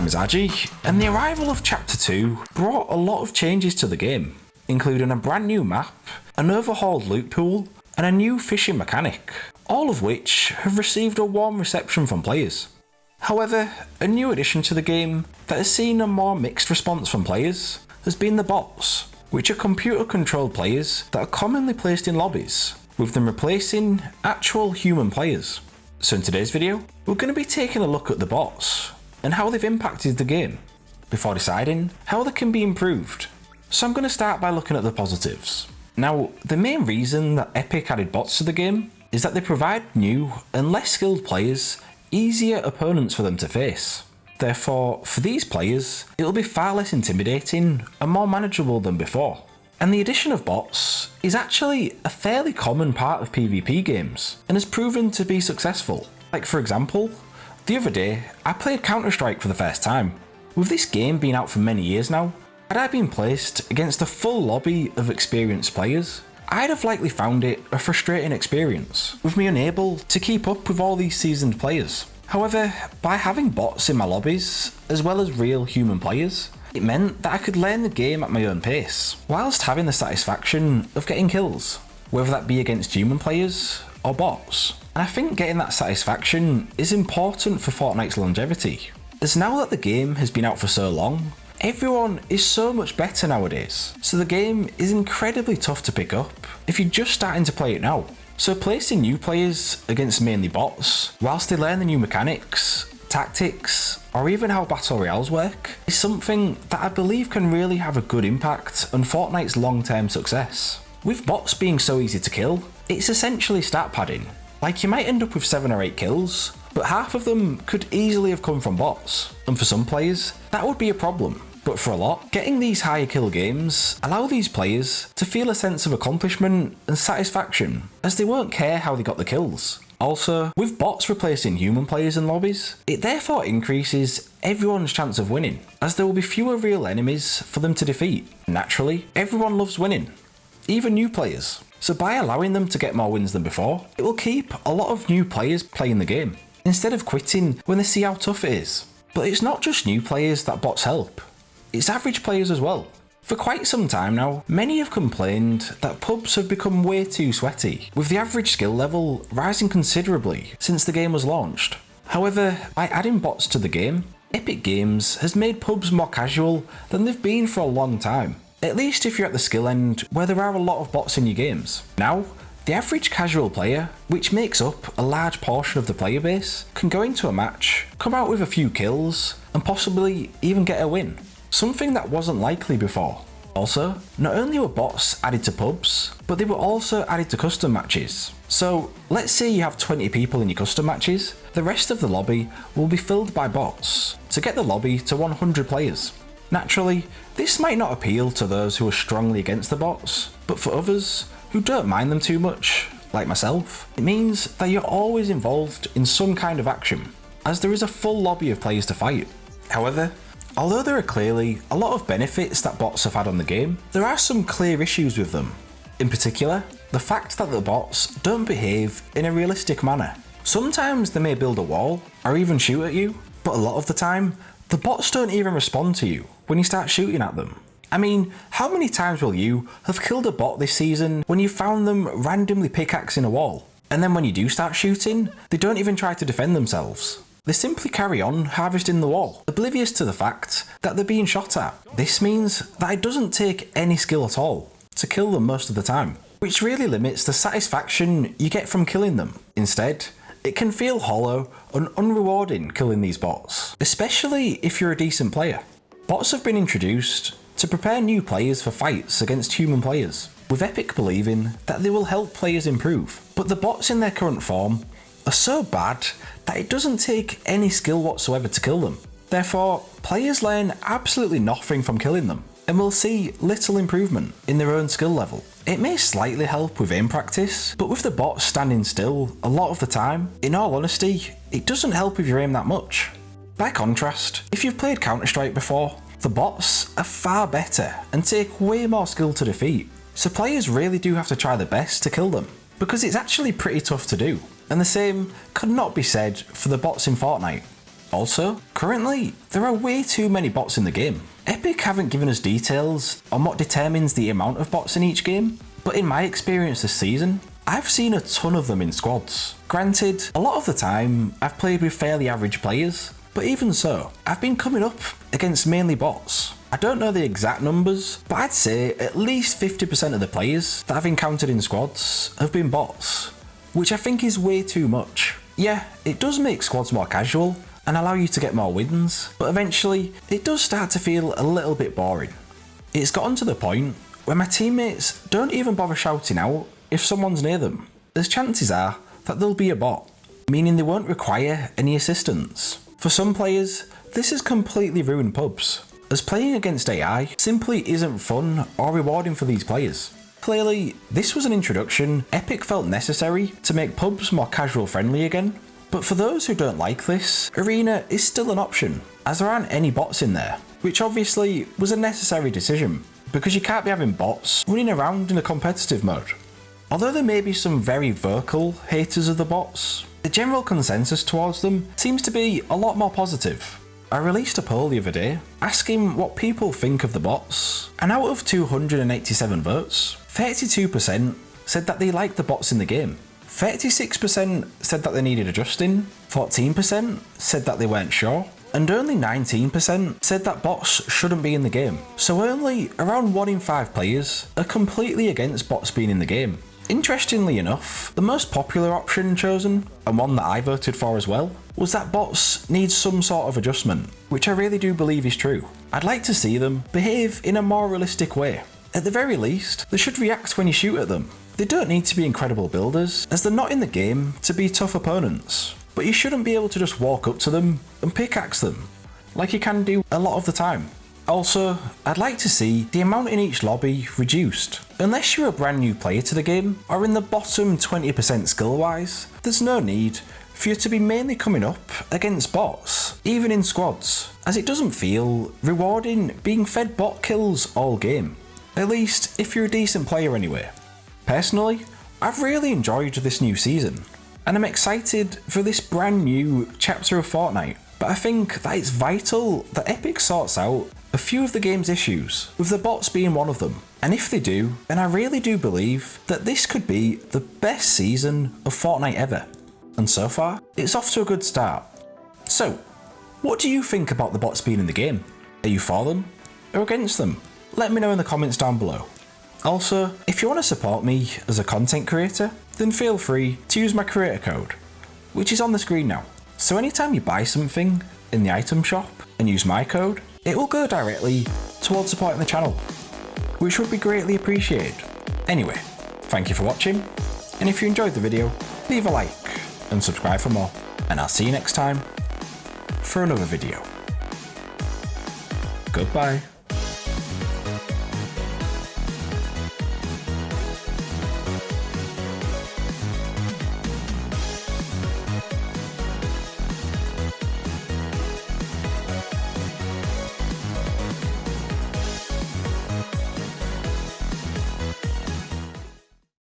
I'm Zaji, and the arrival of Chapter 2 brought a lot of changes to the game, including a brand new map, an overhauled loot pool, and a new fishing mechanic, all of which have received a warm reception from players. However, a new addition to the game that has seen a more mixed response from players has been the bots, which are computer-controlled players that are commonly placed in lobbies, with them replacing actual human players. So in today's video, we're going to be taking a look at the bots and how they've impacted the game, before deciding how they can be improved. So I'm going to start by looking at the positives. Now, the main reason that Epic added bots to the game is that they provide new and less skilled players easier opponents for them to face. Therefore, for these players, it'll be far less intimidating and more manageable than before. And the addition of bots is actually a fairly common part of PvP games and has proven to be successful. Like for example, the other day I played Counter-Strike for the first time. With this game being out for many years now, had I been placed against a full lobby of experienced players, I'd have likely found it a frustrating experience, with me unable to keep up with all these seasoned players. However, by having bots in my lobbies, as well as real human players, it meant that I could learn the game at my own pace, whilst having the satisfaction of getting kills, whether that be against human players or bots. And I think getting that satisfaction is important for Fortnite's longevity, as now that the game has been out for so long, everyone is so much better nowadays, so the game is incredibly tough to pick up if you're just starting to play it now. So placing new players against mainly bots, whilst they learn the new mechanics, tactics, or even how battle royales work, is something that I believe can really have a good impact on Fortnite's long-term success. With bots being so easy to kill, it's essentially stat padding. Like, you might end up with 7 or 8 kills, but half of them could easily have come from bots, and for some players, that would be a problem. But for a lot, getting these higher kill games allow these players to feel a sense of accomplishment and satisfaction, as they won't care how they got the kills. Also, with bots replacing human players in lobbies, it therefore increases everyone's chance of winning, as there will be fewer real enemies for them to defeat. Naturally, everyone loves winning, even new players. So by allowing them to get more wins than before, it will keep a lot of new players playing the game, instead of quitting when they see how tough it is. But it's not just new players that bots help, it's average players as well. For quite some time now, many have complained that pubs have become way too sweaty, with the average skill level rising considerably since the game was launched. However, by adding bots to the game, Epic Games has made pubs more casual than they've been for a long time, at least if you're at the skill end where there are a lot of bots in your games. Now, the average casual player, which makes up a large portion of the player base, can go into a match, come out with a few kills, and possibly even get a win. Something that wasn't likely before. Also, not only were bots added to pubs, but they were also added to custom matches. So, let's say you have 20 people in your custom matches, the rest of the lobby will be filled by bots to get the lobby to 100 players. Naturally, this might not appeal to those who are strongly against the bots, but for others who don't mind them too much, like myself, it means that you're always involved in some kind of action, as there is a full lobby of players to fight. However, although there are clearly a lot of benefits that bots have had on the game, there are some clear issues with them. In particular, the fact that the bots don't behave in a realistic manner. Sometimes they may build a wall, or even shoot at you, but a lot of the time, the bots don't even respond to you when you start shooting at them. I mean, how many times will you have killed a bot this season when you found them randomly pickaxing a wall? And then when you do start shooting, they don't even try to defend themselves. They simply carry on harvesting the wall, oblivious to the fact that they're being shot at. This means that it doesn't take any skill at all to kill them most of the time, which really limits the satisfaction you get from killing them. Instead, it can feel hollow and unrewarding killing these bots, especially if you're a decent player. Bots have been introduced to prepare new players for fights against human players, with Epic believing that they will help players improve. But the bots in their current form are so bad that it doesn't take any skill whatsoever to kill them. Therefore, players learn absolutely nothing from killing them, and will see little improvement in their own skill level. It may slightly help with aim practice, but with the bots standing still a lot of the time, in all honesty, it doesn't help with your aim that much. By contrast, if you've played Counter-Strike before, the bots are far better and take way more skill to defeat, so players really do have to try their best to kill them, because it's actually pretty tough to do. And the same could not be said for the bots in Fortnite. Also, currently, there are way too many bots in the game. Epic haven't given us details on what determines the amount of bots in each game, but in my experience this season, I've seen a ton of them in squads. Granted, a lot of the time, I've played with fairly average players, but even so, I've been coming up against mainly bots. I don't know the exact numbers, but I'd say at least 50% of the players that I've encountered in squads have been bots, which I think is way too much. Yeah, it does make squads more casual and allow you to get more wins, but eventually it does start to feel a little bit boring. It's gotten to the point where my teammates don't even bother shouting out if someone's near them, as chances are that they'll be a bot, meaning they won't require any assistance. For some players, this has completely ruined pubs, as playing against AI simply isn't fun or rewarding for these players. Clearly, this was an introduction Epic felt necessary to make pubs more casual friendly again, but for those who don't like this, Arena is still an option, as there aren't any bots in there, which obviously was a necessary decision, because you can't be having bots running around in a competitive mode. Although there may be some very vocal haters of the bots, the general consensus towards them seems to be a lot more positive. I released a poll the other day asking what people think of the bots, and out of 287 votes, 32% said that they liked the bots in the game, 36% said that they needed adjusting, 14% said that they weren't sure, and only 19% said that bots shouldn't be in the game. So only around 1 in 5 players are completely against bots being in the game. Interestingly enough, the most popular option chosen, and one that I voted for as well, was that bots need some sort of adjustment, which I really do believe is true. I'd like to see them behave in a more realistic way. At the very least, they should react when you shoot at them. They don't need to be incredible builders, as they're not in the game to be tough opponents, but you shouldn't be able to just walk up to them and pickaxe them, like you can do a lot of the time. Also, I'd like to see the amount in each lobby reduced. Unless you're a brand new player to the game, or in the bottom 20% skill wise, there's no need for you to be mainly coming up against bots, even in squads, as it doesn't feel rewarding being fed bot kills all game. At least if you're a decent player anyway. Personally, I've really enjoyed this new season, and I'm excited for this brand new chapter of Fortnite, but I think that it's vital that Epic sorts out a few of the game's issues, with the bots being one of them. And if they do, then I really do believe that this could be the best season of Fortnite ever. And so far, it's off to a good start. So, what do you think about the bots being in the game? Are you for them or against them? Let me know in the comments down below. Also, if you want to support me as a content creator, then feel free to use my creator code, which is on the screen now. So anytime you buy something in the item shop and use my code, it will go directly towards supporting the channel, which would be greatly appreciated. Anyway, thank you for watching, and if you enjoyed the video, leave a like and subscribe for more, and I'll see you next time for another video. Goodbye.